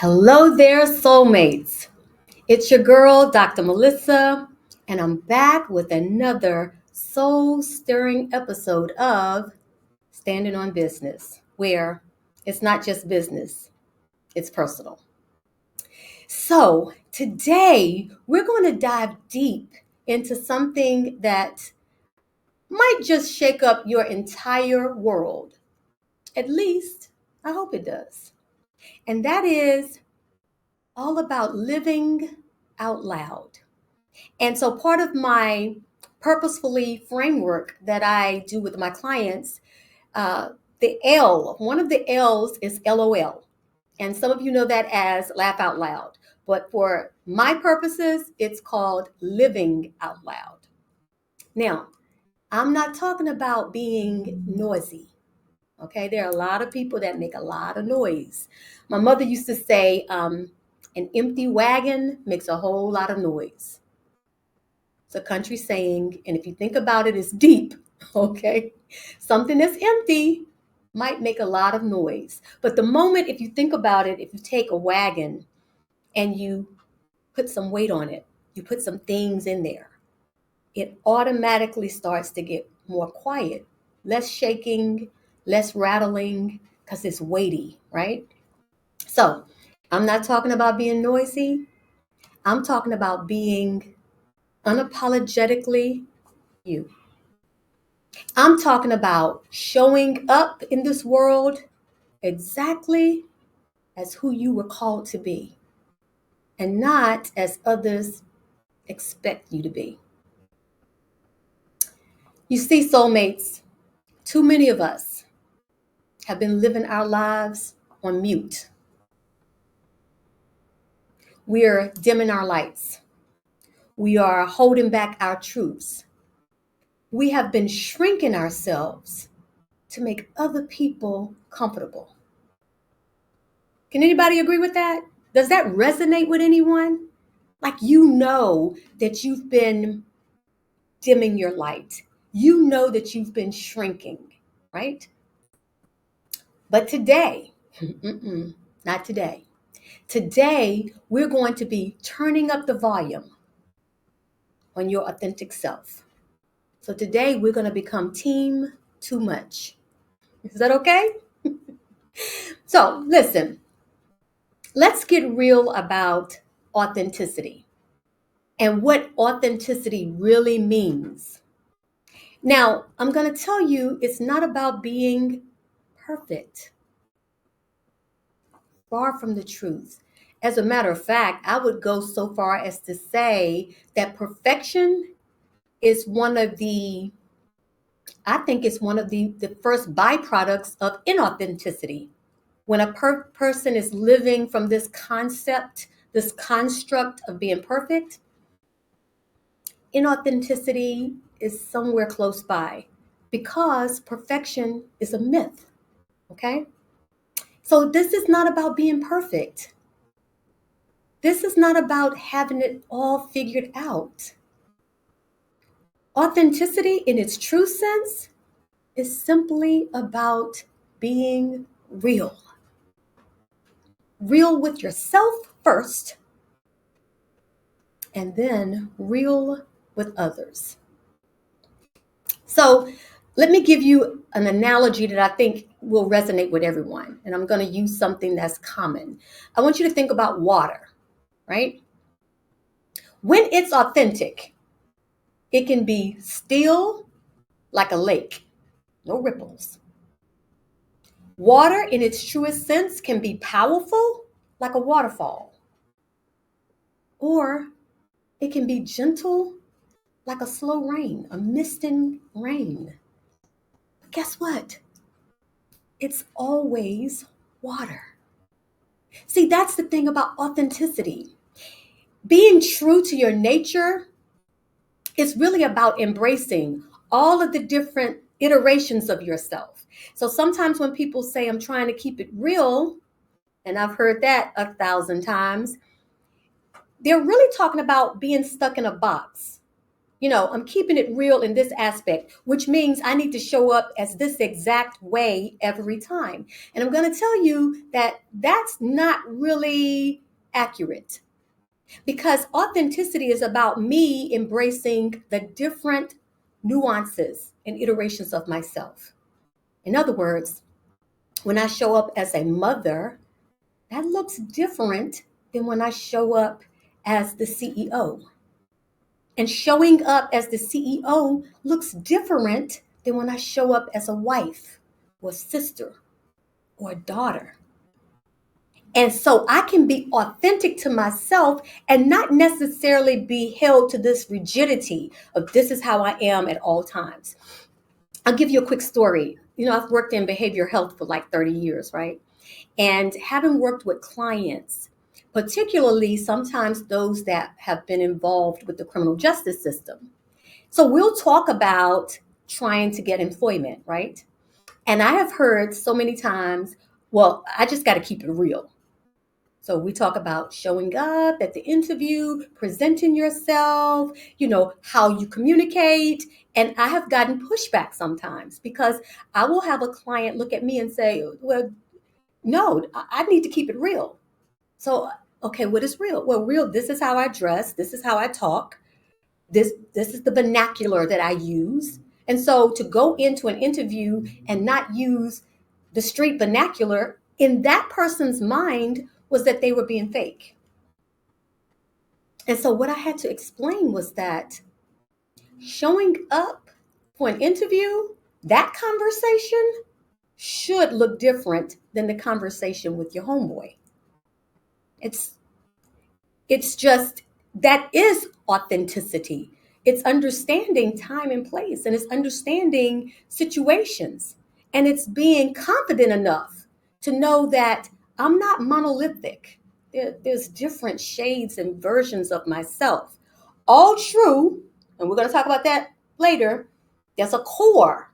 Hello there, soulmates. It's your girl, Dr. Melissa, and I'm back with another soul-stirring episode of Standing on Business, where it's not just business, it's personal. So today, we're going to dive deep into something that might just shake up your entire world. At least, I hope it does. And that is all about living out loud. And so part of my purposefully framework that I do with my clients, one of the L's is LOL. And some of you know that as laugh out loud. But for my purposes, it's called living out loud. Now, I'm not talking about being noisy. Okay, there are a lot of people that make a lot of noise. My mother used to say, an empty wagon makes a whole lot of noise. It's a country saying, and if you think about it, it's deep, okay? Something that's empty might make a lot of noise. But the moment, if you think about it, if you take a wagon and you put some weight on it, you put some things in there, it automatically starts to get more quiet, less shaking, less rattling, because it's weighty, right? So I'm not talking about being noisy. I'm talking about being unapologetically you. I'm talking about showing up in this world exactly as who you were called to be and not as others expect you to be. You see, soulmates, too many of us have been living our lives on mute. We are dimming our lights. We are holding back our truths. We have been shrinking ourselves to make other people comfortable. Can anybody agree with that? Does that resonate with anyone? Like, you know that you've been dimming your light. You know that you've been shrinking, right? But today, not today. Today, we're going to be turning up the volume on your authentic self. So today, we're going to become team too much. Is that okay? So listen, let's get real about authenticity and what authenticity really means. Now, I'm going to tell you, it's not about being perfect. Far from the truth. As a matter of fact, I would go so far as to say that perfection is it's one of the first byproducts of inauthenticity. When a person is living from this concept, this construct of being perfect, inauthenticity is somewhere close by because perfection is a myth, okay? So this is not about being perfect. This is not about having it all figured out. Authenticity in its true sense is simply about being real. Real with yourself first, and then real with others. So let me give you an analogy that I think will resonate with everyone. And I'm going to use something that's common. I want you to think about water, right? When it's authentic, it can be still like a lake, no ripples. Water in its truest sense can be powerful like a waterfall. Or it can be gentle like a slow rain, a misting rain. But guess what? It's always water. See, that's the thing about authenticity. Being true to your nature is really about embracing all of the different iterations of yourself. So sometimes when people say, I'm trying to keep it real, and I've heard that 1,000 times, they're really talking about being stuck in a box. I'm keeping it real in this aspect, which means I need to show up as this exact way every time. And I'm going to tell you that that's not really accurate, because authenticity is about me embracing the different nuances and iterations of myself. In other words, when I show up as a mother, that looks different than when I show up as the CEO. And showing up as the CEO looks different than when I show up as a wife or sister or a daughter. And so I can be authentic to myself and not necessarily be held to this rigidity of this is how I am at all times. I'll give you a quick story. I've worked in behavioral health for like 30 years, right? And having worked with clients, particularly sometimes those that have been involved with the criminal justice system. So we'll talk about trying to get employment, right? And I have heard so many times, well, I just got to keep it real. So we talk about showing up at the interview, presenting yourself, how you communicate. And I have gotten pushback sometimes because I will have a client look at me and say, well, no, I need to keep it real. So, okay, what is real? Well, real, this is how I dress. This is how I talk. This is the vernacular that I use. And so to go into an interview and not use the street vernacular, in that person's mind was that they were being fake. And so what I had to explain was that showing up for an interview, that conversation should look different than the conversation with your homeboy. It's It's just that is authenticity. It's understanding time and place, and it's understanding situations, and it's being confident enough to know that I'm not monolithic. There's different shades and versions of myself. All true, and we're going to talk about that later. There's a core.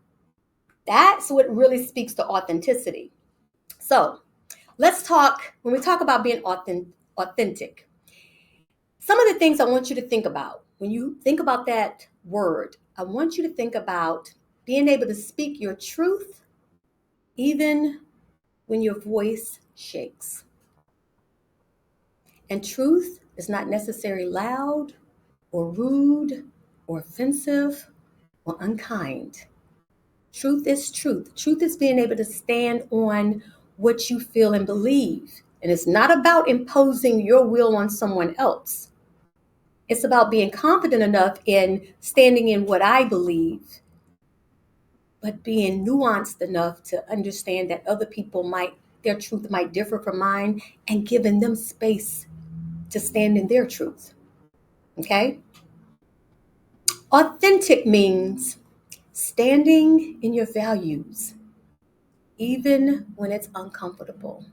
That's what really speaks to authenticity. So let's talk, when we talk about being authentic, some of the things I want you to think about when you think about that word, I want you to think about being able to speak your truth even when your voice shakes. And truth is not necessarily loud or rude or offensive or unkind. Truth is truth. Truth is being able to stand on what you feel and believe. And it's not about imposing your will on someone else. It's about being confident enough in standing in what I believe, but being nuanced enough to understand that other people their truth might differ from mine, and giving them space to stand in their truth. Okay? Authentic means standing in your values, even when it's uncomfortable.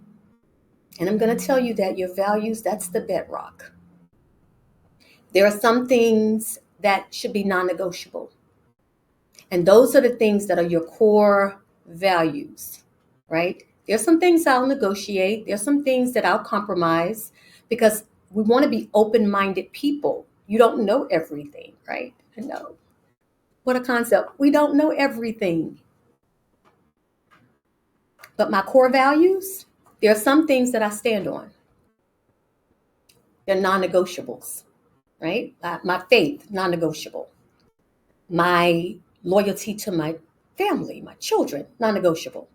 And I'm going to tell you that your values, that's the bedrock. There are some things that should be non-negotiable. And those are the things that are your core values, right? There's some things I'll negotiate. There's some things that I'll compromise because we want to be open-minded people. You don't know everything, right? No. What a concept. We don't know everything. But my core values, there are some things that I stand on. They're non-negotiables, right? My faith, non-negotiable. My loyalty to my family, my children, non-negotiable.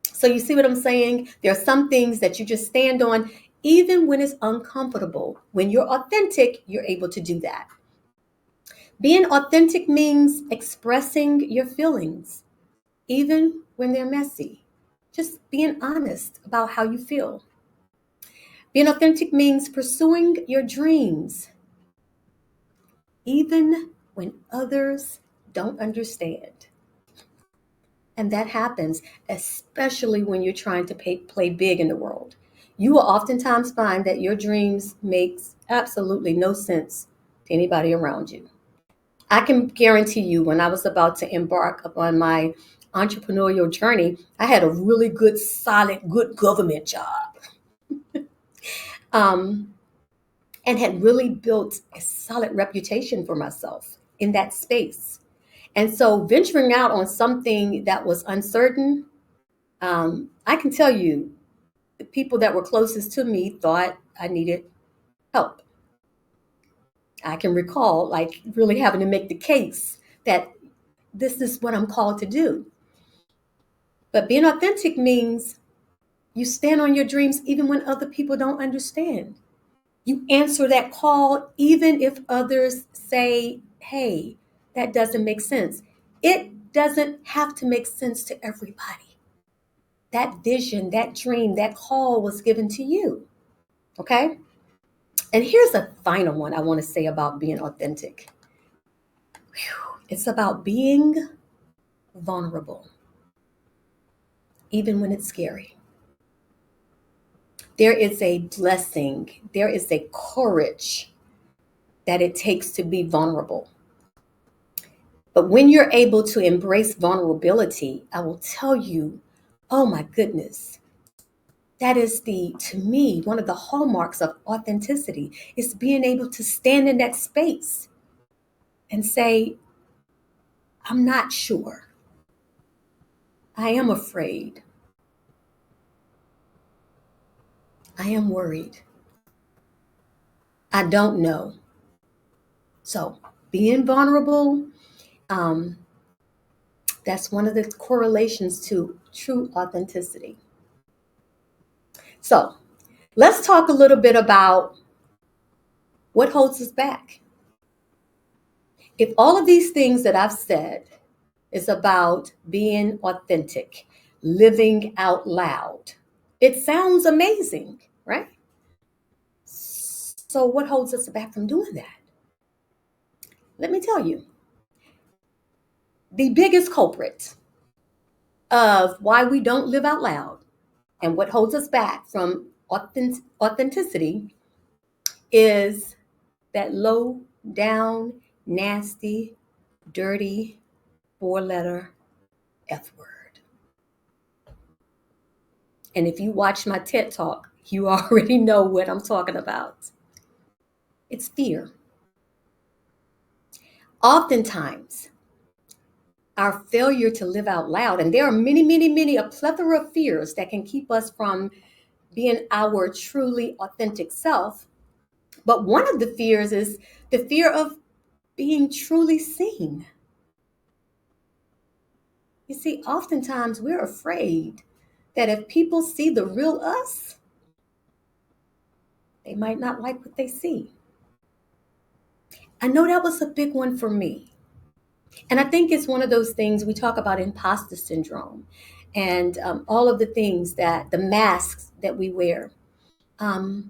So you see what I'm saying? There are some things that you just stand on, even when it's uncomfortable. When you're authentic, you're able to do that. Being authentic means expressing your feelings, even when they're messy. Just being honest about how you feel. Being authentic means pursuing your dreams, even when others don't understand. And that happens, especially when you're trying to play big in the world. You will oftentimes find that your dreams makes absolutely no sense to anybody around you. I can guarantee you, when I was about to embark upon my entrepreneurial journey, I had a really good, solid, good government job, um, and had really built a solid reputation for myself in that space. And so venturing out on something that was uncertain, I can tell you, the people that were closest to me thought I needed help. I can recall like really having to make the case that this is what I'm called to do. But being authentic means you stand on your dreams even when other people don't understand. You answer that call even if others say, hey, that doesn't make sense. It doesn't have to make sense to everybody. That vision, that dream, that call was given to you. Okay? And here's a final one I want to say about being authentic. It's about being vulnerable, even when it's scary. There is a blessing, there is a courage that it takes to be vulnerable. But when you're able to embrace vulnerability, I will tell you, oh my goodness, that is to me, one of the hallmarks of authenticity is being able to stand in that space and say, I'm not sure. I am afraid. I am worried. I don't know. So being vulnerable, um, that's one of the correlations to true authenticity. So let's talk a little bit about what holds us back. If all of these things that I've said is about being authentic, living out loud, it sounds amazing, right? So what holds us back from doing that? Let me tell you, the biggest culprit of why we don't live out loud and what holds us back from authenticity is that low down, nasty, dirty, four-letter F word. And if you watch my TED Talk, you already know what I'm talking about. It's fear. Oftentimes, our failure to live out loud, and there are many, many, many, a plethora of fears that can keep us from being our truly authentic self. But one of the fears is the fear of being truly seen. You see, oftentimes we're afraid that if people see the real us, they might not like what they see. I know that was a big one for me. And I think it's one of those things we talk about imposter syndrome and all of the things that the masks that we wear. Um,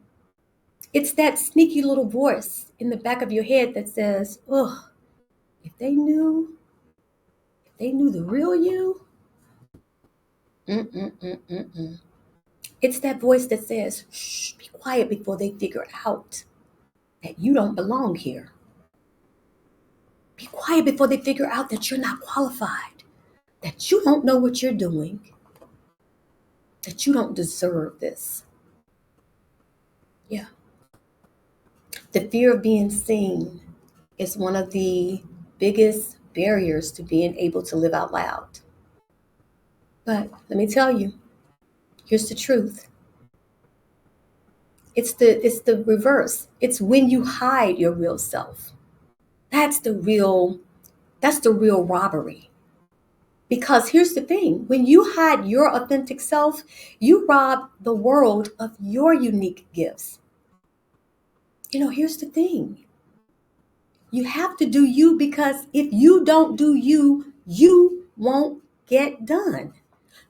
it's that sneaky little voice in the back of your head that says, oh, if they knew the real you, mm-mm-mm-mm-mm. It's that voice that says, shh, be quiet before they figure out that you don't belong here. Be quiet before they figure out that you're not qualified, that you don't know what you're doing, that you don't deserve this. Yeah. The fear of being seen is one of the biggest barriers to being able to live out loud. But let me tell you, here's the truth. It's the reverse. It's when you hide your real self. That's the real robbery. Because here's the thing, when you hide your authentic self, you rob the world of your unique gifts. Here's the thing. You have to do you because if you don't do you, you won't get done.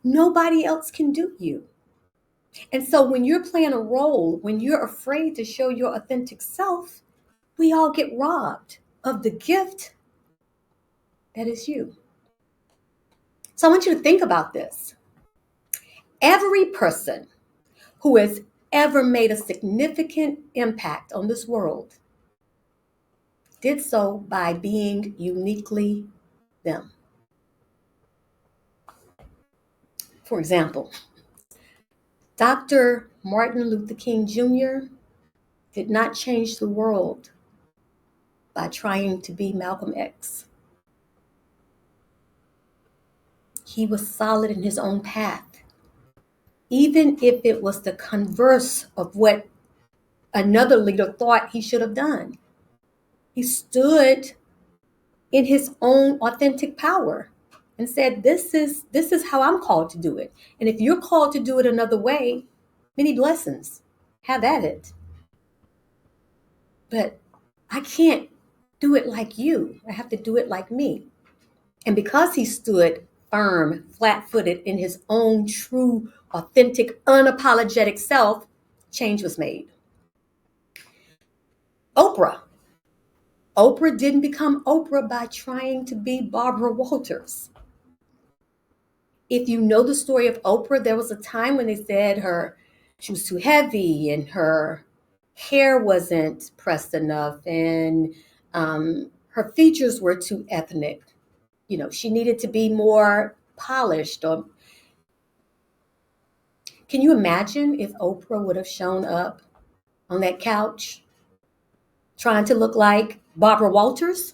Nobody else can do you. And so when you're playing a role, when you're afraid to show your authentic self, we all get robbed of the gift that is you. So I want you to think about this. Every person who has ever made a significant impact on this world did so by being uniquely them. For example, Dr. Martin Luther King Jr. did not change the world by trying to be Malcolm X. He was solid in his own path, even if it was the converse of what another leader thought he should have done. He stood in his own authentic power and said, this is how I'm called to do it. And if you're called to do it another way, many blessings. Have at it. But I can't do it like you. I have to do it like me. And because he stood firm, flat-footed in his own true, authentic, unapologetic self, change was made. Oprah. Oprah didn't become Oprah by trying to be Barbara Walters. If you know the story of Oprah, there was a time when they said she was too heavy and her hair wasn't pressed enough and her features were too ethnic. You know, she needed to be more polished. Or can you imagine if Oprah would have shown up on that couch trying to look like Barbara Walters?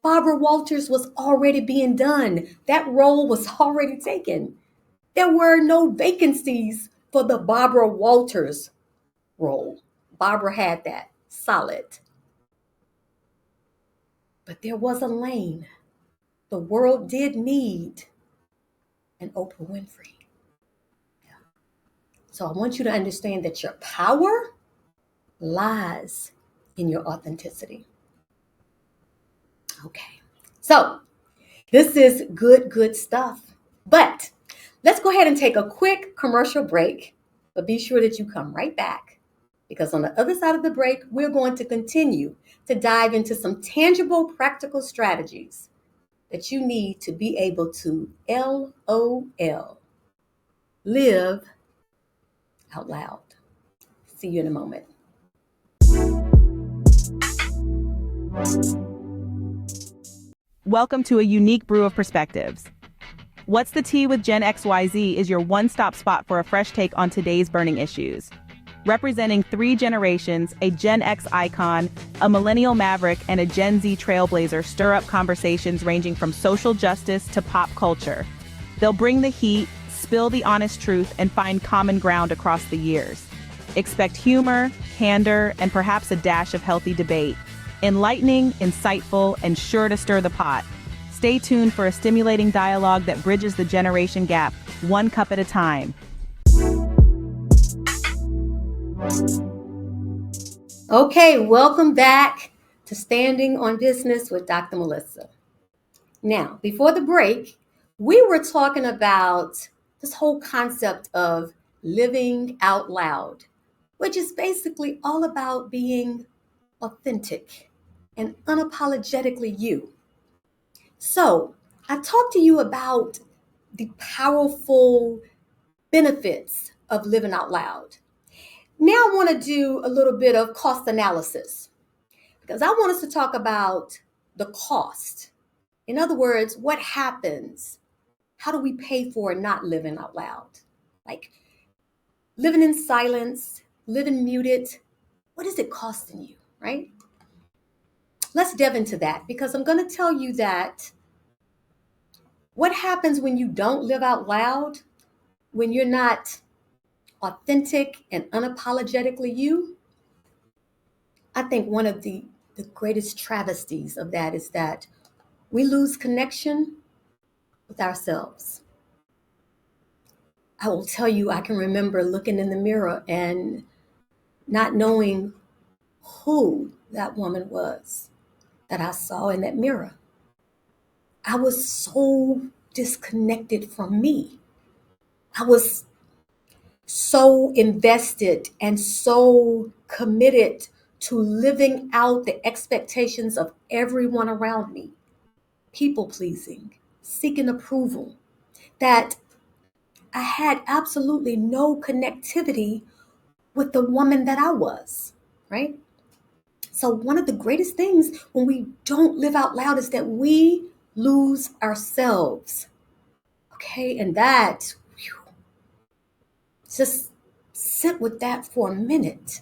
Barbara Walters was already being done. That role was already taken. There were no vacancies for the Barbara Walters role. Barbara had that solid. But there was a lane. The world did need an Oprah Winfrey. So I want you to understand that your power lies in your authenticity. Okay. So this is good stuff. But let's go ahead and take a quick commercial break, but be sure that you come right back because on the other side of the break, we're going to continue to dive into some tangible, practical strategies that you need to be able to LOL, live out loud. See you in a moment. Welcome to a unique brew of perspectives. What's the Tea with Gen XYZ is your one-stop spot for a fresh take on today's burning issues. Representing 3 generations, a Gen X icon, a millennial maverick, and a Gen Z trailblazer stir up conversations ranging from social justice to pop culture. They'll bring the heat, spill the honest truth, and find common ground across the years. Expect humor, candor, and perhaps a dash of healthy debate. Enlightening, insightful, and sure to stir the pot. Stay tuned for a stimulating dialogue that bridges the generation gap, one cup at a time. Okay, welcome back to Standing on Business with Dr. Melissa. Now, before the break, we were talking about this whole concept of living out loud, which is basically all about being authentic and unapologetically you. So, I talked to you about the powerful benefits of living out loud. Now I want to do a little bit of cost analysis because I want us to talk about the cost. In other words, what happens? How do we pay for not living out loud? Like living in silence, living muted. What is it costing you, right? Let's delve into that because I'm going to tell you that what happens when you don't live out loud, when you're not authentic and unapologetically you. I think one of the greatest travesties of that is that we lose connection with ourselves. I will tell you, I can remember looking in the mirror and not knowing who that woman was that I saw in that mirror. I was so disconnected from me. I was so invested and so committed to living out the expectations of everyone around me, people pleasing, seeking approval, that I had absolutely no connectivity with the woman that I was, right? So one of the greatest things when we don't live out loud is that we lose ourselves. Okay, and that, whew, just sit with that for a minute.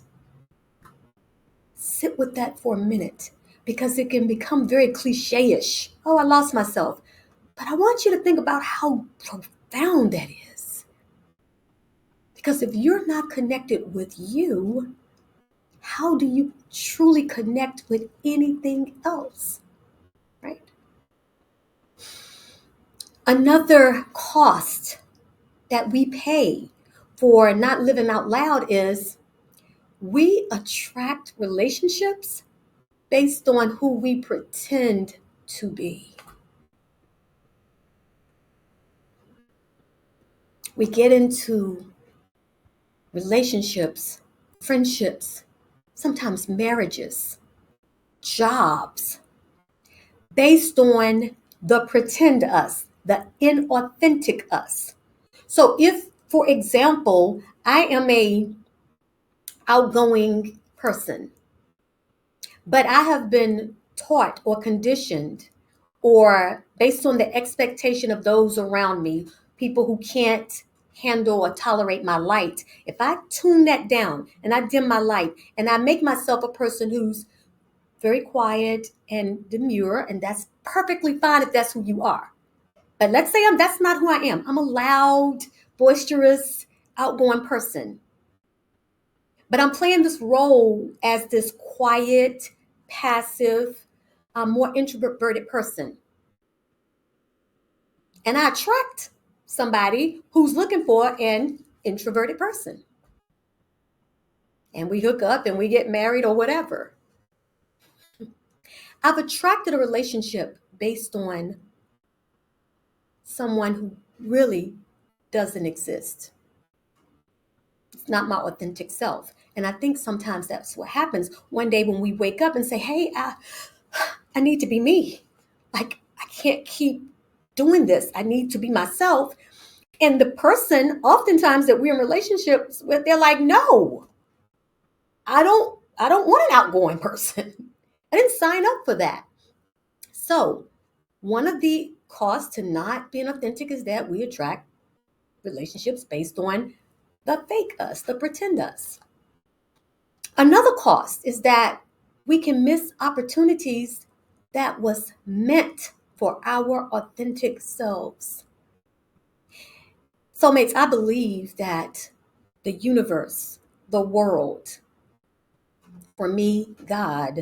Sit with that for a minute because it can become very cliche-ish. Oh, I lost myself. But I want you to think about how profound that is. Because if you're not connected with you, how do you truly connect with anything else? Right? Another cost that we pay for not living out loud is we attract relationships based on who we pretend to be. We get into relationships, friendships, sometimes marriages, jobs, based on the pretend us, the inauthentic us. So if, for example, I am a outgoing person, but I have been taught or conditioned or based on the expectation of those around me, people who can't handle or tolerate my light, if I tune that down and I dim my light and I make myself a person who's very quiet and demure, and that's perfectly fine if that's who you are. But let's say that's not who I am. I'm a loud, boisterous, outgoing person. But I'm playing this role as this quiet, passive, more introverted person. And I attract somebody who's looking for an introverted person. And we hook up and we get married or whatever. I've attracted a relationship based on someone who really doesn't exist. It's not my authentic self. And I think sometimes that's what happens one day when we wake up and say, hey, I need to be me. Like, I can't keep doing this. I need to be myself. And the person, oftentimes that we're in relationships with, they're like, no, I don't want an outgoing person. I didn't sign up for that. So one of the costs to not being authentic is that we attract relationships based on the fake us, the pretend us. Another cost is that we can miss opportunities that was meant for our authentic selves. Soulmates, I believe that the universe, the world, for me, God,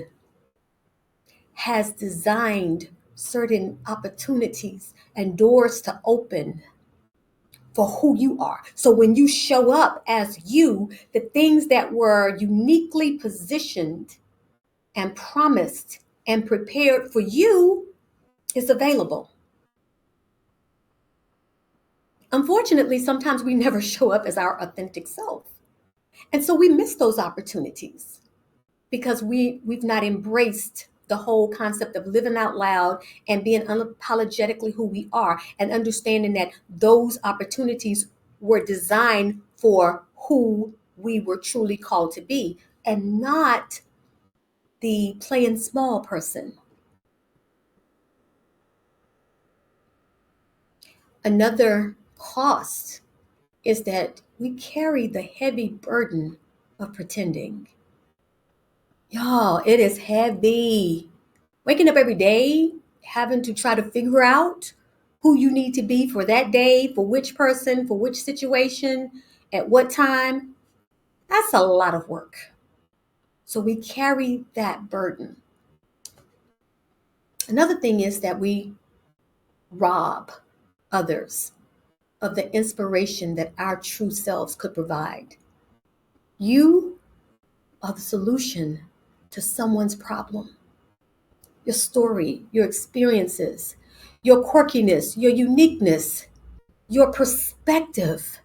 has designed certain opportunities and doors to open for who you are. So when you show up as you, the things that were uniquely positioned and promised and prepared for you is available. Unfortunately, sometimes we never show up as our authentic self. And so we miss those opportunities because we've not embraced the whole concept of living out loud and being unapologetically who we are and understanding that those opportunities were designed for who we were truly called to be and not the playing small person. Another cost is that we carry the heavy burden of pretending. Y'all, it is heavy. Waking up every day, having to try to figure out who you need to be for that day, for which person, for which situation, at what time, that's a lot of work. So we carry that burden. Another thing is that we rob others of the inspiration that our true selves could provide. You are the solution to someone's problem. Your story, your experiences, your quirkiness, your uniqueness, your perspective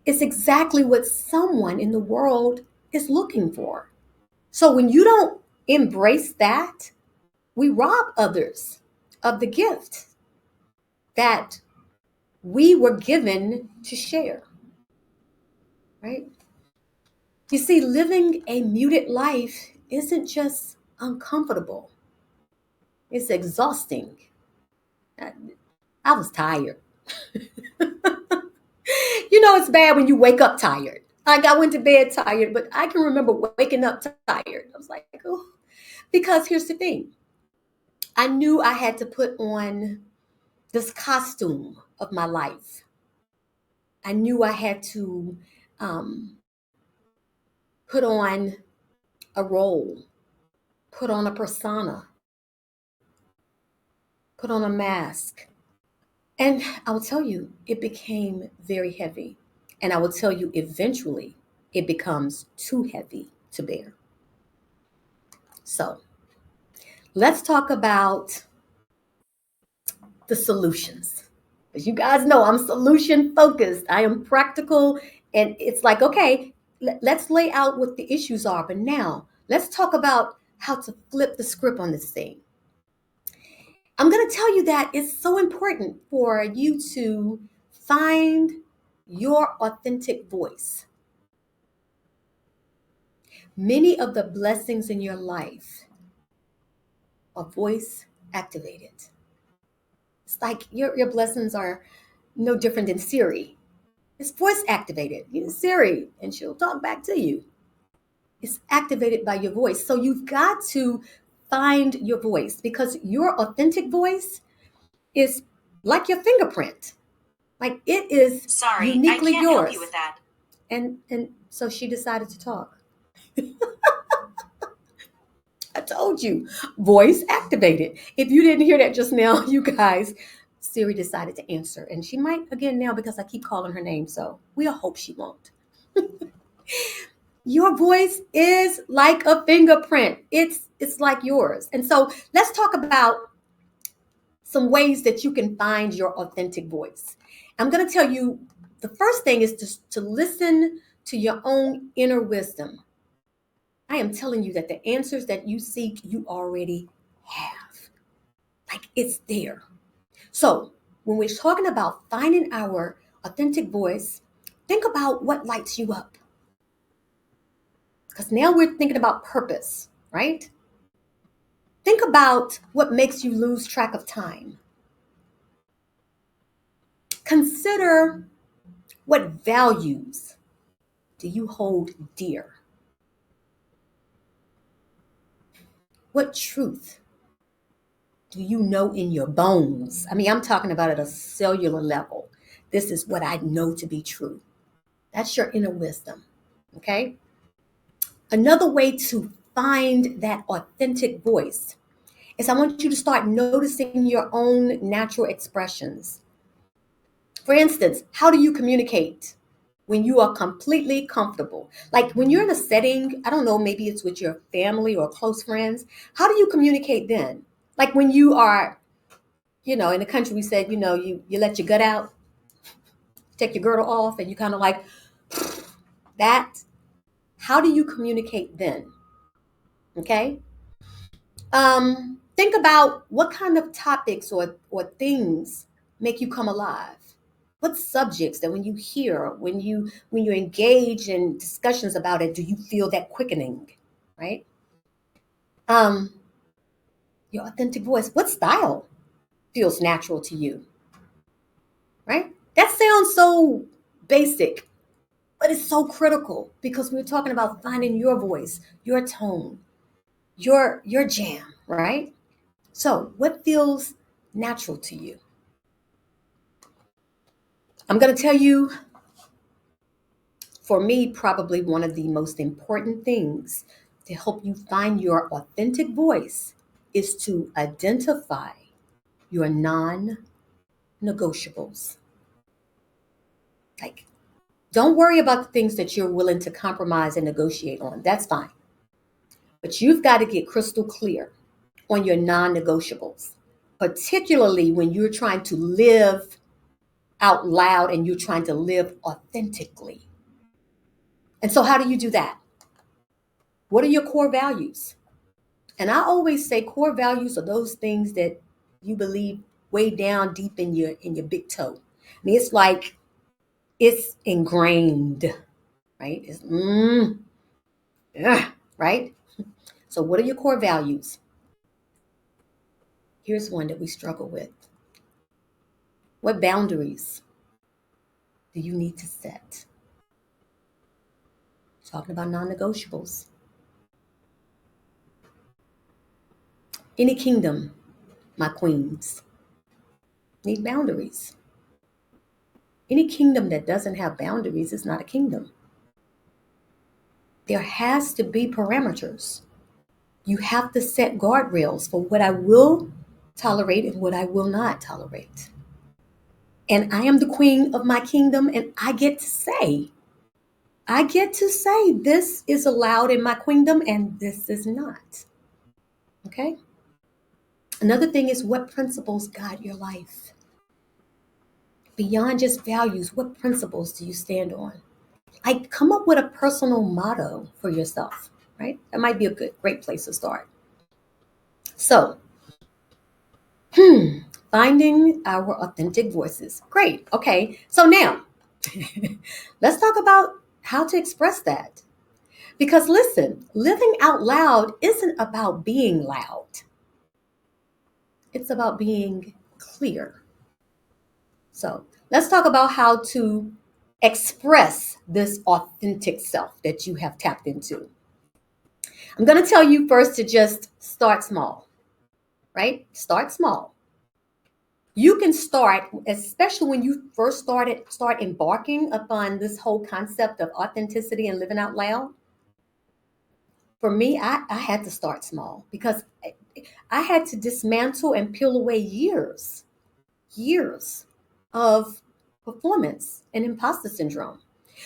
is exactly what someone in the world is looking for. So when you don't embrace that, we rob others of the gift that we were given to share, right? You see, living a muted life isn't just uncomfortable, it's exhausting. I, I was tired. It's bad when you wake up tired. Like I went to bed tired, but I can remember waking up tired. I was like, oh, because here's the thing. I knew I had to put on this costume of my life. I knew I had to um, put on a role, put on a persona, put on a mask. And I will tell you, it became very heavy. And I will tell you, eventually, it becomes too heavy to bear. So let's talk about the solutions. As you guys know, I'm solution focused. I am practical. And it's like, okay, let's lay out what the issues are. But now let's talk about how to flip the script on this thing. I'm going to tell you that it's so important for you to find your authentic voice. Many of the blessings in your life are voice activated. It's like your blessings are no different than Siri. It's voice activated. Use Siri and she'll talk back to you. It's activated by your voice. So you've got to find your voice because your authentic voice is like your fingerprint. Like it is Sorry, uniquely I can't yours. help you with that. And so she decided to talk. I told you, voice activated. If you didn't hear that just now, you guys, Siri decided to answer. And she might again now because I keep calling her name. So we'll hope she won't. Your voice is like a fingerprint. It's like yours. And so let's talk about some ways that you can find your authentic voice. I'm going to tell you the first thing is to listen to your own inner wisdom. I am telling you that the answers that you seek, you already have. Like it's there. So when we're talking about finding our authentic voice, think about what lights you up. Because now we're thinking about purpose, right? Think about what makes you lose track of time. Consider what values do you hold dear? What truth do you know in your bones? I mean, I'm talking about at a cellular level. This is what I know to be true. That's your inner wisdom, okay? Another way to find that authentic voice is I want you to start noticing your own natural expressions. For instance, how do you communicate when you are completely comfortable? Like when you're in a setting, I don't know, maybe it's with your family or close friends. How do you communicate then? Like when you are, in the country we said, you let your gut out, take your girdle off, and you kind of like that. How do you communicate then? Okay. Think about what kind of topics or things make you come alive. What subjects that when you hear, when you engage in discussions about it, do you feel that quickening, right? Um, your authentic voice. What style feels natural to you, right? That sounds so basic, but it's so critical because we're talking about finding your voice, your tone, your jam, right? So, what feels natural to you? I'm going to tell you, for me, probably one of the most important things to help you find your authentic voice is to identify your non negotiables. Like, don't worry about the things that you're willing to compromise and negotiate on. That's fine. But you've got to get crystal clear on your non negotiables, particularly when you're trying to live out loud and you're trying to live authentically. And so, how do you do that? What are your core values? And I always say core values are those things that you believe way down deep in your big toe. I mean, it's like it's ingrained, right? right? So, what are your core values? Here's one that we struggle with. What boundaries do you need to set? Talking about non negotiables. Any kingdom, my queens, need boundaries. Any kingdom that doesn't have boundaries is not a kingdom. There has to be parameters. You have to set guardrails for what I will tolerate and what I will not tolerate. And I am the queen of my kingdom, and I get to say this is allowed in my kingdom and this is not. Okay? Another thing is, what principles guide your life? Beyond just values, what principles do you stand on? Like, come up with a personal motto for yourself, right? That might be a great place to start. So, finding our authentic voices. Great. Okay. So now, let's talk about how to express that. Because listen, living out loud isn't about being loud. It's about being clear. So let's talk about how to express this authentic self that you have tapped into. I'm going to tell you first to just start small, right? Start small. You can start, especially when you first start embarking upon this whole concept of authenticity and living out loud. For me, I had to start small because I had to dismantle and peel away years of performance and imposter syndrome.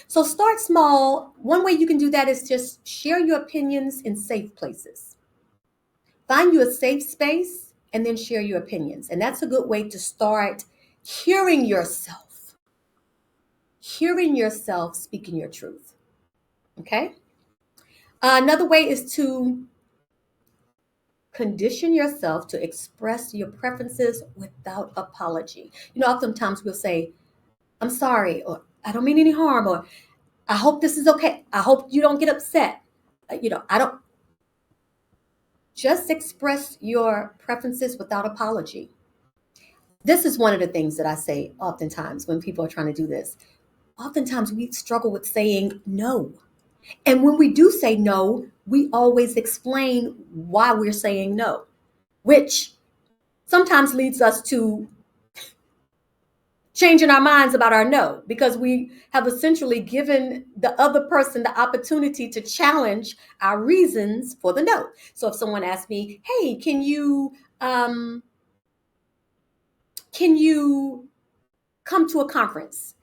So start small. One way you can do that is just share your opinions in safe places. Find you a safe space and then share your opinions. And that's a good way to start hearing yourself speaking your truth. Okay? Another way is to condition yourself to express your preferences without apology. Oftentimes we'll say, I'm sorry, or I don't mean any harm, or I hope this is okay. I hope you don't get upset. I don't. Just express your preferences without apology. This is one of the things that I say oftentimes when people are trying to do this. Oftentimes we struggle with saying no. And when we do say no, we always explain why we're saying no, which sometimes leads us to changing our minds about our no, because we have essentially given the other person the opportunity to challenge our reasons for the no. So if someone asks me, hey, can you come to a conference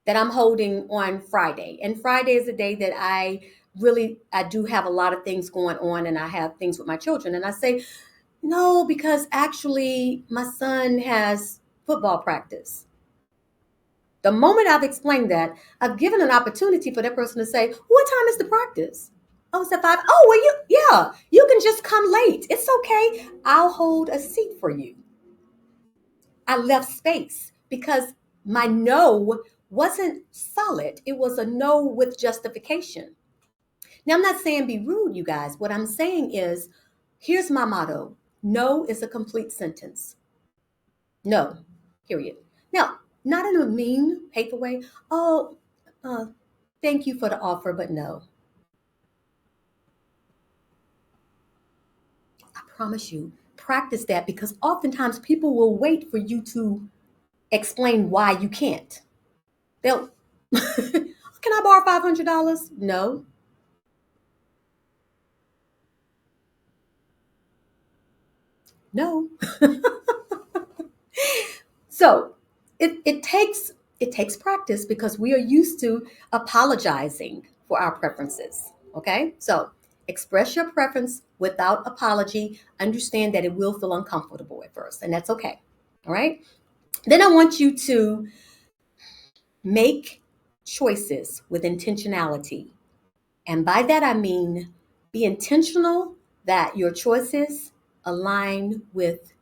that I'm holding on Friday? And Friday is a day that I do have a lot of things going on, and I have things with my children. And I say, no, because actually my son has football practice. The moment I've explained that, I've given an opportunity for that person to say, what time is the practice? Oh, it's at 5. Oh, well, you can just come late. It's okay. I'll hold a seat for you. I left space because my no wasn't solid. It was a no with justification. Now, I'm not saying be rude, you guys. What I'm saying is, here's my motto. No is a complete sentence. No, period. Now, not in a mean, hateful way. Oh, thank you for the offer, but no. I promise you, practice that, because oftentimes people will wait for you to explain why you can't. They'll, can I borrow $500? No. No. So it takes practice, because we are used to apologizing for our preferences. Okay? So express your preference without apology. Understand that it will feel uncomfortable at first, and that's okay. All right? Then I want you to make choices with intentionality. And by that I mean, be intentional that your choices align with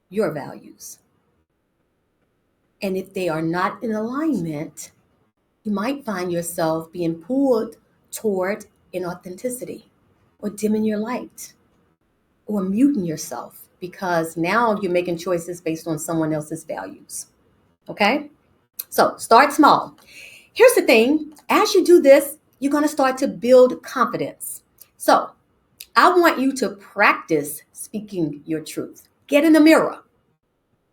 your values. And if they are not in alignment, you might find yourself being pulled toward inauthenticity or dimming your light or muting yourself because now you're making choices based on someone else's values. Okay? So start small. Here's the thing. As you do this, you're going to start to build confidence. So I want you to practice speaking your truth. Get in the mirror.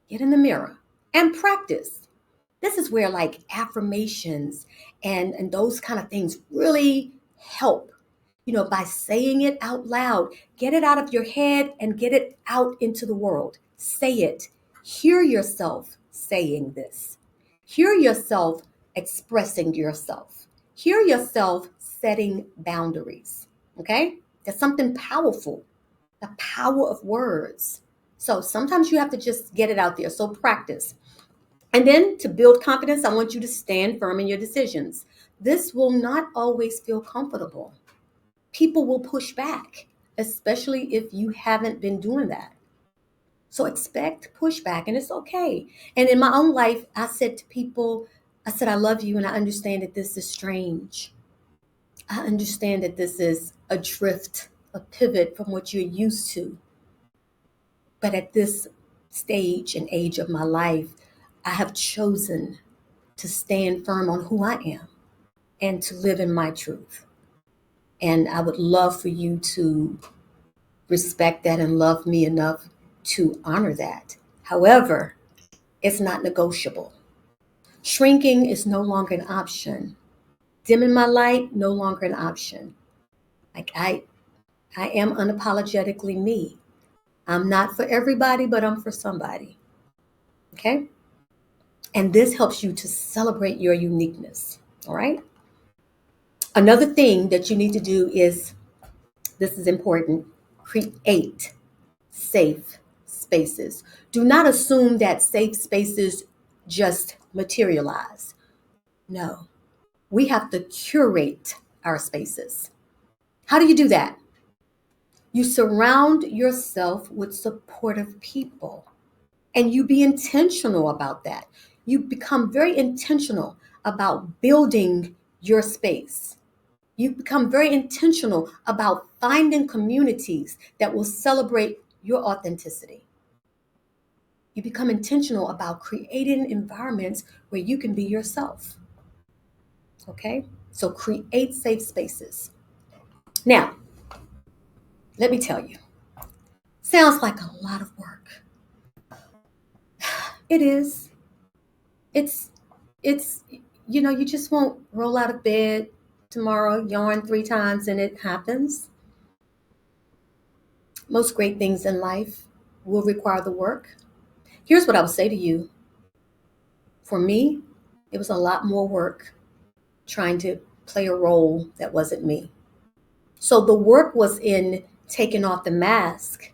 Get in the mirror and practice. This is where like affirmations and those kind of things really help. By saying it out loud, get it out of your head and get it out into the world. Say it. Hear yourself saying this. Hear yourself expressing yourself. Hear yourself setting boundaries. Okay? That's something powerful. The power of words. So sometimes you have to just get it out there. So practice. And then to build confidence, I want you to stand firm in your decisions. This will not always feel comfortable. People will push back, especially if you haven't been doing that. So expect pushback, and it's okay. And in my own life, I said to people, I love you, and I understand that this is strange. I understand that this is a drift, a pivot from what you're used to. But at this stage and age of my life, I have chosen to stand firm on who I am and to live in my truth. And I would love for you to respect that and love me enough to honor that. However, it's not negotiable. Shrinking is no longer an option. Dimming my light, no longer an option. Like I am unapologetically me. I'm not for everybody, but I'm for somebody. Okay? And this helps you to celebrate your uniqueness. All right? Another thing that you need to do is, this is important, create safe spaces. Do not assume that safe spaces just materialize. No, we have to curate our spaces. How do you do that? You surround yourself with supportive people and you be intentional about that. You become very intentional about building your space. You become very intentional about finding communities that will celebrate your authenticity. You become intentional about creating environments where you can be yourself. Okay? So create safe spaces. Now, let me tell you, sounds like a lot of work. It is. It's you just won't roll out of bed tomorrow, yawn 3 times, and it happens. Most great things in life will require the work. Here's what I would say to you. For me, it was a lot more work trying to play a role that wasn't me. So the work was in taking off the mask,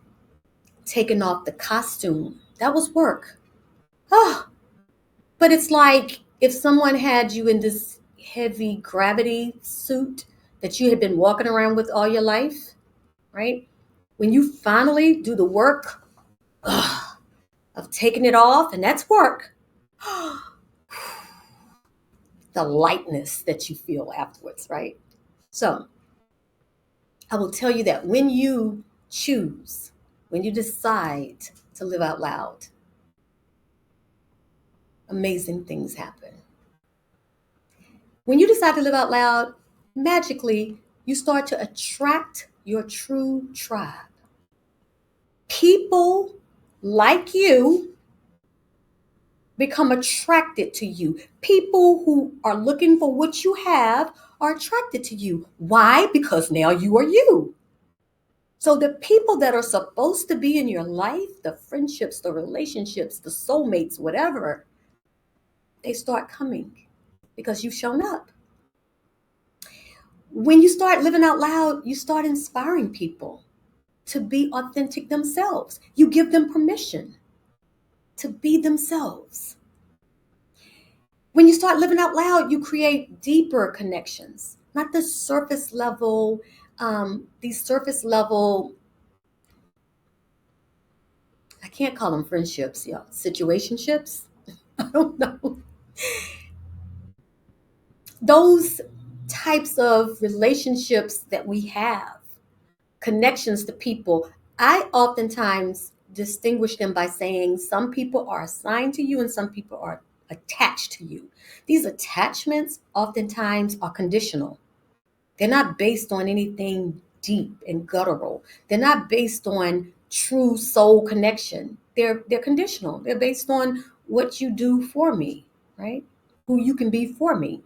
taking off the costume. That was work. Oh, but it's like if someone had you in this heavy gravity suit that you had been walking around with all your life, right? When you finally do the work of taking it off, and that's work, the lightness that you feel afterwards, right? So I will tell you that when you choose, when you decide to live out loud, amazing things happen. When you decide to live out loud, magically, you start to attract your true tribe. People like you become attracted to you. People who are looking for what you have are attracted to you. Why? Because now you are you. So the people that are supposed to be in your life, the friendships, the relationships, the soulmates, whatever, they start coming because you've shown up. When you start living out loud, you start inspiring people to be authentic themselves. You give them permission to be themselves. When you start living out loud, you create deeper connections, not the surface level, these surface level, I can't call them friendships, situationships. I don't know. Those types of relationships that we have, connections to people, I oftentimes distinguish them by saying some people are assigned to you and some people are attached to you. These attachments oftentimes are conditional. They're not based on anything deep and guttural. They're not based on true soul connection. They're conditional. They're based on what you do for me, right? Who you can be for me.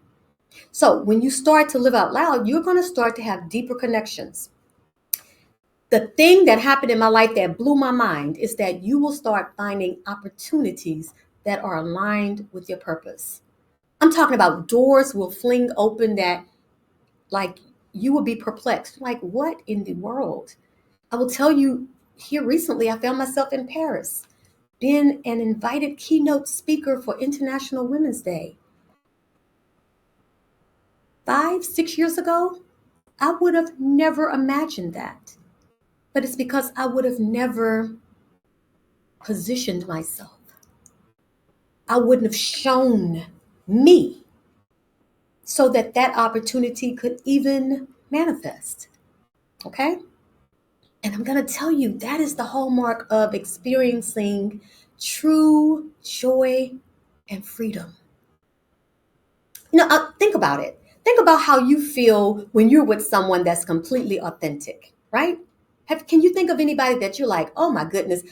So when you start to live out loud, you're going to start to have deeper connections. The thing that happened in my life that blew my mind is that you will start finding opportunities that are aligned with your purpose. I'm talking about doors will fling open that, like, you will be perplexed. Like, what in the world? I will tell you, here recently, I found myself in Paris, being an invited keynote speaker for International Women's Day. 5, 6 years ago, I would have never imagined that. But it's because I would have never positioned myself. I wouldn't have shown me so that that opportunity could even manifest. Okay? And I'm going to tell you, that is the hallmark of experiencing true joy and freedom. Think about it. Think about how you feel when you're with someone that's completely authentic, right? Can you think of anybody that you're like, oh my goodness,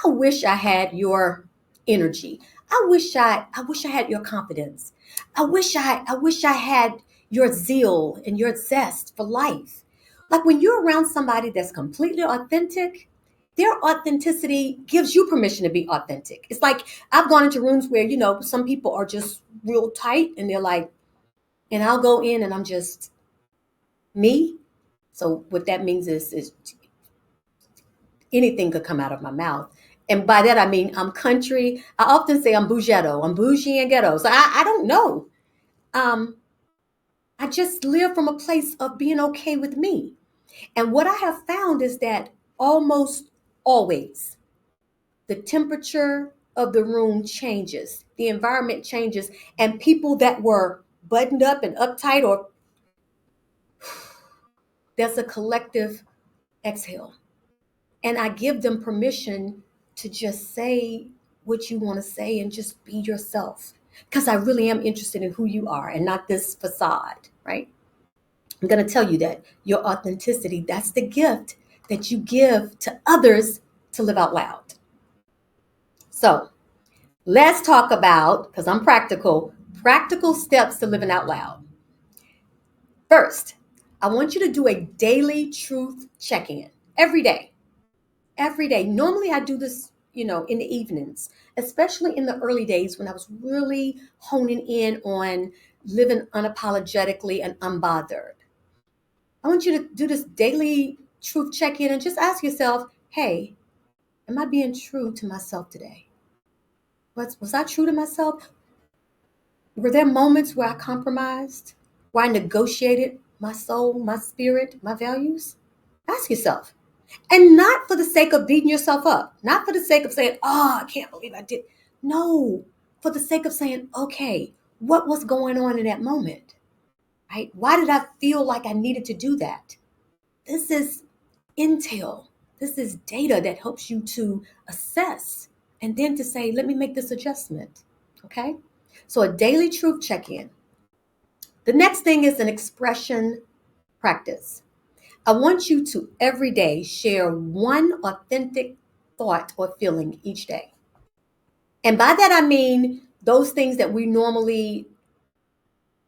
I wish I had your energy. I wish I had your confidence. I wish I had your zeal and your zest for life. Like when you're around somebody that's completely authentic, their authenticity gives you permission to be authentic. It's like I've gone into rooms where, some people are just real tight and they're like, and I'll go in and I'm just me. So what that means is anything could come out of my mouth. And by that, I mean, I'm country. I often say I'm bougetto. I'm bougie and ghetto. So I don't know. Um, I just live from a place of being okay with me. And what I have found is that almost always the temperature of the room changes, the environment changes, and people that were buttoned up and uptight, or there's a collective exhale. And I give them permission to just say what you want to say and just be yourself. Because I really am interested in who you are and not this facade, right? I'm going to tell you that your authenticity, that's the gift that you give to others to live out loud. So let's talk about, because I'm practical steps to living out loud. First, I want you to do a daily truth check-in every day. Every day. Normally I do this, in the evenings, especially in the early days when I was really honing in on living unapologetically and unbothered. I want you to do this daily truth check-in and just ask yourself, hey, am I being true to myself today? Was I true to myself? Were there moments where I compromised, where I negotiated my soul, my spirit, my values? Ask yourself. And not for the sake of beating yourself up, not for the sake of saying, oh, I can't believe I did. No, for the sake of saying, okay, what was going on in that moment, right? Why did I feel like I needed to do that? This is intel. This is data that helps you to assess and then to say, let me make this adjustment, okay? So a daily truth check-in. The next thing is an expression practice. I want you to every day share one authentic thought or feeling each day. And by that, I mean those things that we normally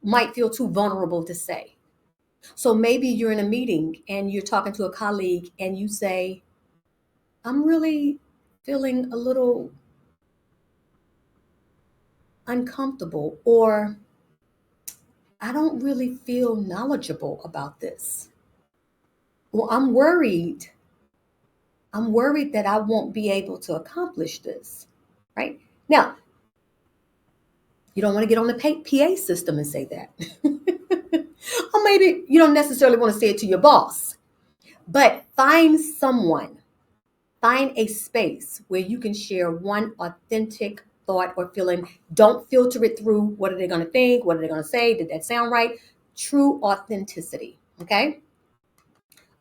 might feel too vulnerable to say. So maybe you're in a meeting and you're talking to a colleague and you say, I'm really feeling a little uncomfortable, or I don't really feel knowledgeable about this. Well, I'm worried. I'm worried that I won't be able to accomplish this, right? Now, you don't want to get on the PA system and say that. Or maybe you don't necessarily want to say it to your boss, but find a space where you can share one authentic thought or feeling. Don't filter it through what are they going to think? What are they going to say? Did that sound right? true authenticity. Okay.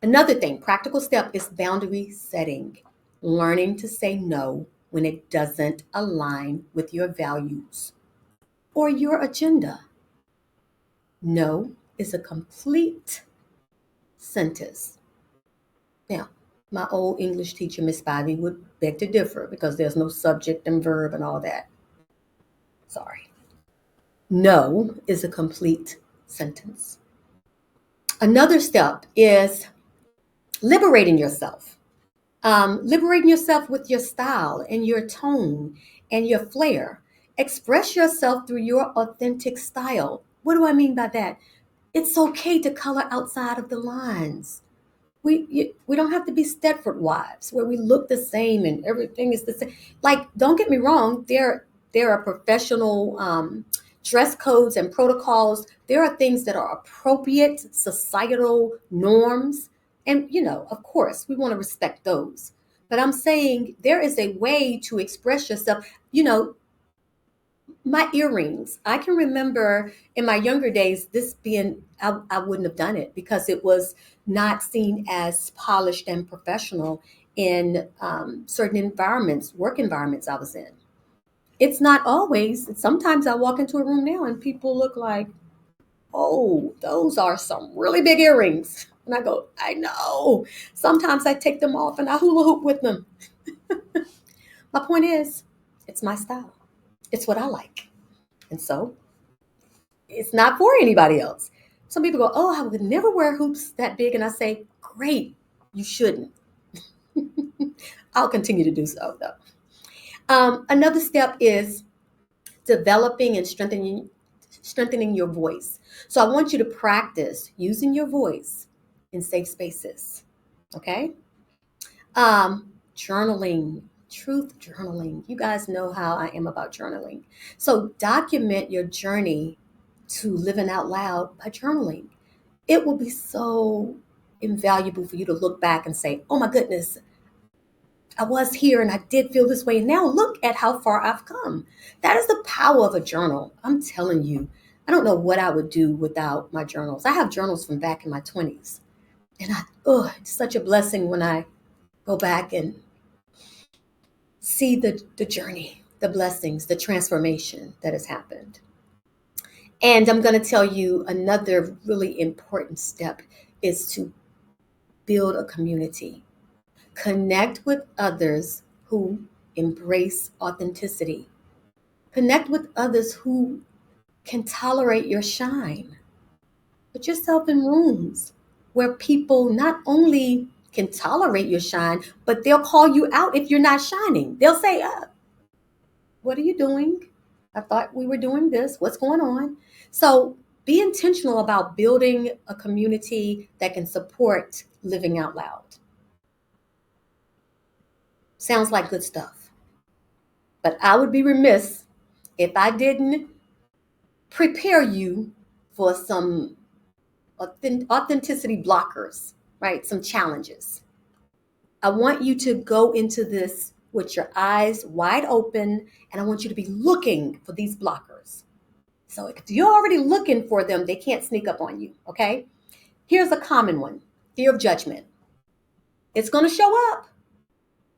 Another thing, practical step is boundary setting, learning to say no when it doesn't align with your values or your agenda. No is a complete sentence. Now, my old English teacher, Miss Spivey, would beg to differ because there's no subject and verb and all that. Sorry. No is a complete sentence. Another step is liberating yourself. Liberating yourself with your style and your tone and your flair. Express yourself through your authentic style. What do I mean by that? It's okay to color outside of the lines. We don't have to be Stepford wives where we look the same and everything is the same. Like, don't get me wrong, there are professional dress codes and protocols. There are things that are appropriate societal norms, and of course, we want to respect those. But I'm saying there is a way to express yourself. My earrings, I can remember in my younger days this being, I wouldn't have done it because it was not seen as polished and professional in certain environments, work environments I was in. It's not always. Sometimes I walk into a room now and people look like, oh, those are some really big earrings. And I go, I know. Sometimes I take them off and I hula hoop with them. My point is, it's my style. It's what I like. And so it's not for anybody else. Some people go, oh, I would never wear hoops that big. And I say, great, you shouldn't. I'll continue to do so, though. Another step is developing and strengthening your voice. So I want you to practice using your voice in safe spaces. Okay? Journaling, truth journaling. You guys know how I am about journaling. So document your journey to living out loud by journaling. It will be so invaluable for you to look back and say, oh my goodness, I was here and I did feel this way. Now look at how far I've come. That is the power of a journal. I'm telling you, I don't know what I would do without my journals. I have journals from back in my 20s. And it's such a blessing when I go back and see the journey, the blessings, the transformation that has happened. And I'm going to tell you another really important step is to build a community. Connect with others who embrace authenticity. Connect with others who can tolerate your shine. Put yourself in rooms where people not only can tolerate your shine, but they'll call you out if you're not shining. They'll say, what are you doing? I thought we were doing this. What's going on? So be intentional about building a community that can support living out loud. Sounds like good stuff. But I would be remiss if I didn't prepare you for some authenticity blockers, right? Some challenges. I want you to go into this with your eyes wide open, and I want you to be looking for these blockers. So if you're already looking for them, they can't sneak up on you, okay? Here's a common one, fear of judgment. It's going to show up.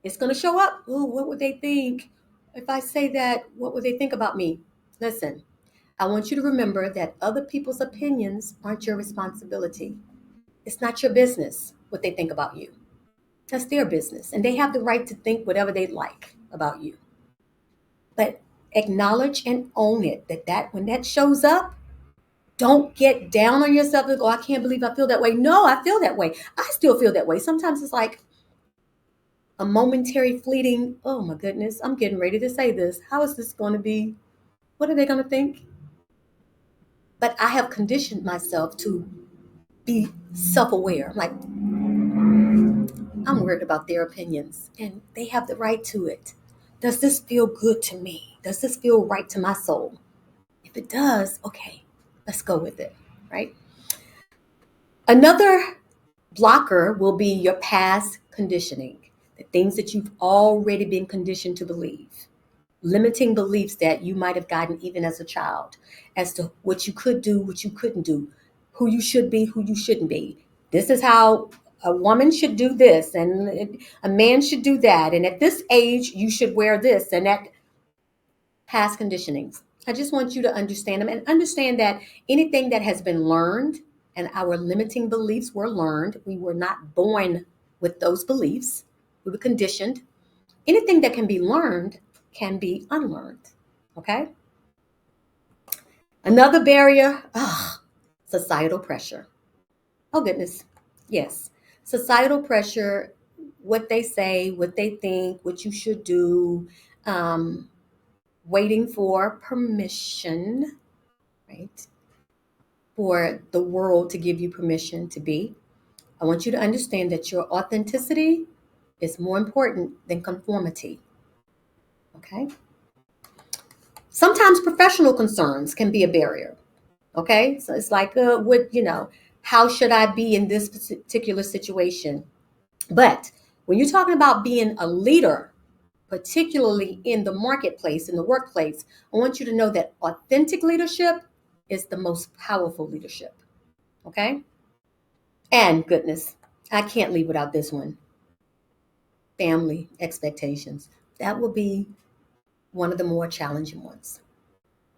It's going to show up. Ooh, what would they think? If I say that, what would they think about me? Listen, I want you to remember that other people's opinions aren't your responsibility. It's not your business what they think about you. That's their business, and they have the right to think whatever they like about you. But acknowledge and own it, that when that shows up, don't get down on yourself and go, I can't believe I feel that way. No, I feel that way. I still feel that way. Sometimes it's like a momentary fleeting, oh my goodness, I'm getting ready to say this. How is this going to be? What are they going to think? But I have conditioned myself to be self-aware. Like, I'm worried about their opinions and they have the right to it. Does this feel good to me? Does this feel right to my soul? If it does, okay, let's go with it, right? Another blocker will be your past conditioning, the things that you've already been conditioned to believe, limiting beliefs that you might have gotten even as a child as to what you could do, what you couldn't do. who you should be, who you shouldn't be. This is how a woman should do this, and a man should do that. And at this age, you should wear this and that. Past conditionings. I just want you to understand them and understand that anything that has been learned and our limiting beliefs were learned, we were not born with those beliefs, we were conditioned. Anything that can be learned can be unlearned. Okay? Another barrier, societal pressure. Oh, goodness. Yes. Societal pressure, what they say, what they think, what you should do, waiting for permission, right? For the world to give you permission to be. I want you to understand that your authenticity is more important than conformity. Okay? Sometimes professional concerns can be a barrier. Okay? So it's like, how should I be in this particular situation? But when you're talking about being a leader, particularly in the marketplace, in the workplace, I want you to know that authentic leadership is the most powerful leadership. Okay? And goodness, I can't leave without this one. Family expectations. That will be one of the more challenging ones.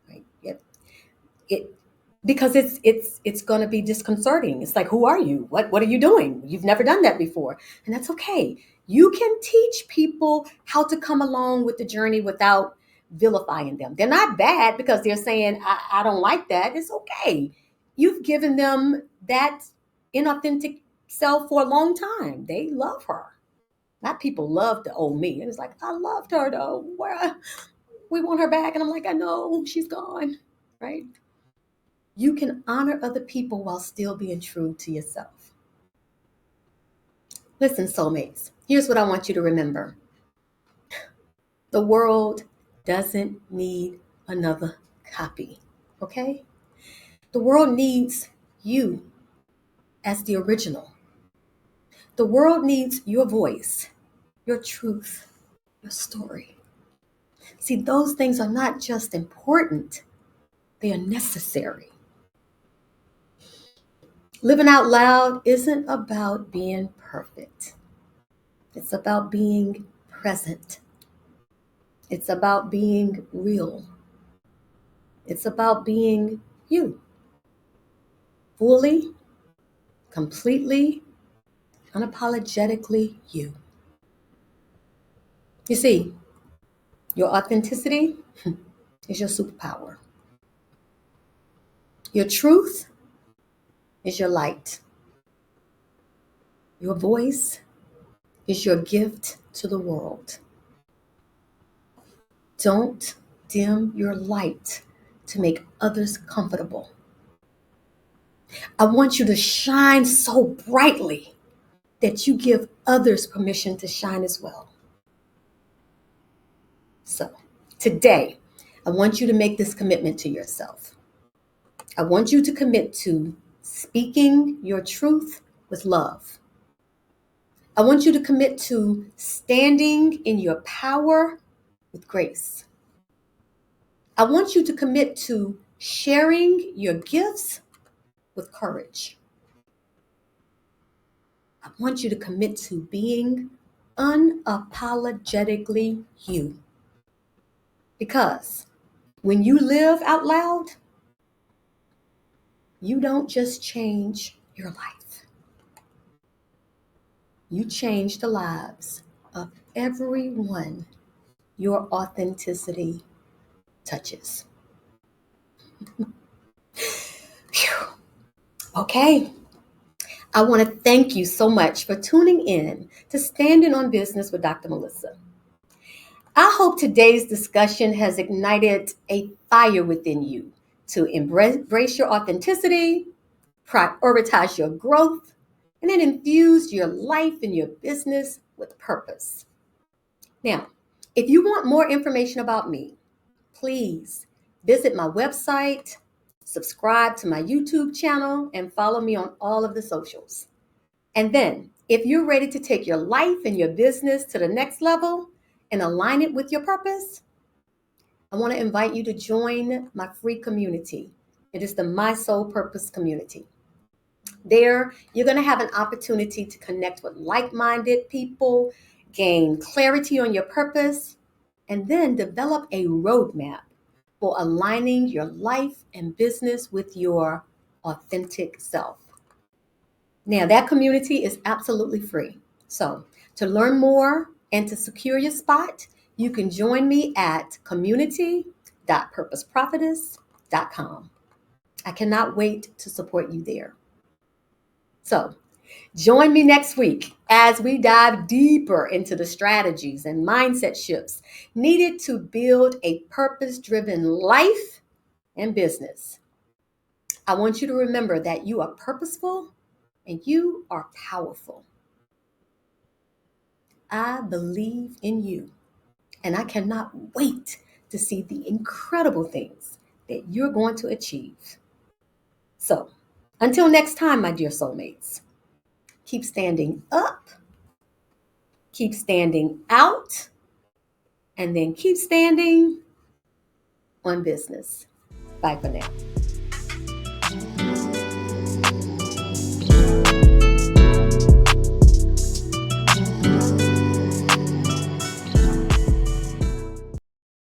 Right? Yep. It because it's going to be disconcerting. It's like, who are you? What are you doing? You've never done that before, and that's okay. You can teach people how to come along with the journey without vilifying them. They're not bad because they're saying, I don't like that. It's okay. You've given them that inauthentic self for a long time. They love her. Not people love the old me. And it's like, I loved her though. Where we want her back. And I'm like, I know she's gone. Right? You can honor other people while still being true to yourself. Listen, soulmates, here's what I want you to remember. The world doesn't need another copy, okay? The world needs you as the original. The world needs your voice, your truth, your story. See, those things are not just important, they are necessary. Living out loud isn't about being perfect. It's about being present. It's about being real. It's about being you. Fully, completely, unapologetically you. You see, your authenticity is your superpower. Your truth is your light. Your voice is your gift to the world. Don't dim your light to make others comfortable. I want you to shine so brightly that you give others permission to shine as well. So, today, I want you to make this commitment to yourself. I want you to commit to speaking your truth with love. I want you to commit to standing in your power with grace. I want you to commit to sharing your gifts with courage. I want you to commit to being unapologetically you. Because when you live out loud, you don't just change your life. You change the lives of everyone your authenticity touches. Phew. Okay. I want to thank you so much for tuning in to Standing on Business with Dr. Melissa. I hope today's discussion has ignited a fire within you to embrace your authenticity, prioritize your growth, and then infuse your life and your business with purpose. Now, if you want more information about me, please visit my website, subscribe to my YouTube channel, and follow me on all of the socials. And then, if you're ready to take your life and your business to the next level and align it with your purpose, I want to invite you to join my free community. It is the My Soul Purpose community. There, you're going to have an opportunity to connect with like-minded people, gain clarity on your purpose, and then develop a roadmap for aligning your life and business with your authentic self. Now, that community is absolutely free. So, to learn more and to secure your spot, you can join me at community.purposeprofitess.com. I cannot wait to support you there. So, join me next week as we dive deeper into the strategies and mindset shifts needed to build a purpose-driven life and business. I want you to remember that you are purposeful and you are powerful. I believe in you, and I cannot wait to see the incredible things that you're going to achieve. So, until next time, my dear soulmates, keep standing up, keep standing out, and then keep standing on business. Bye for now.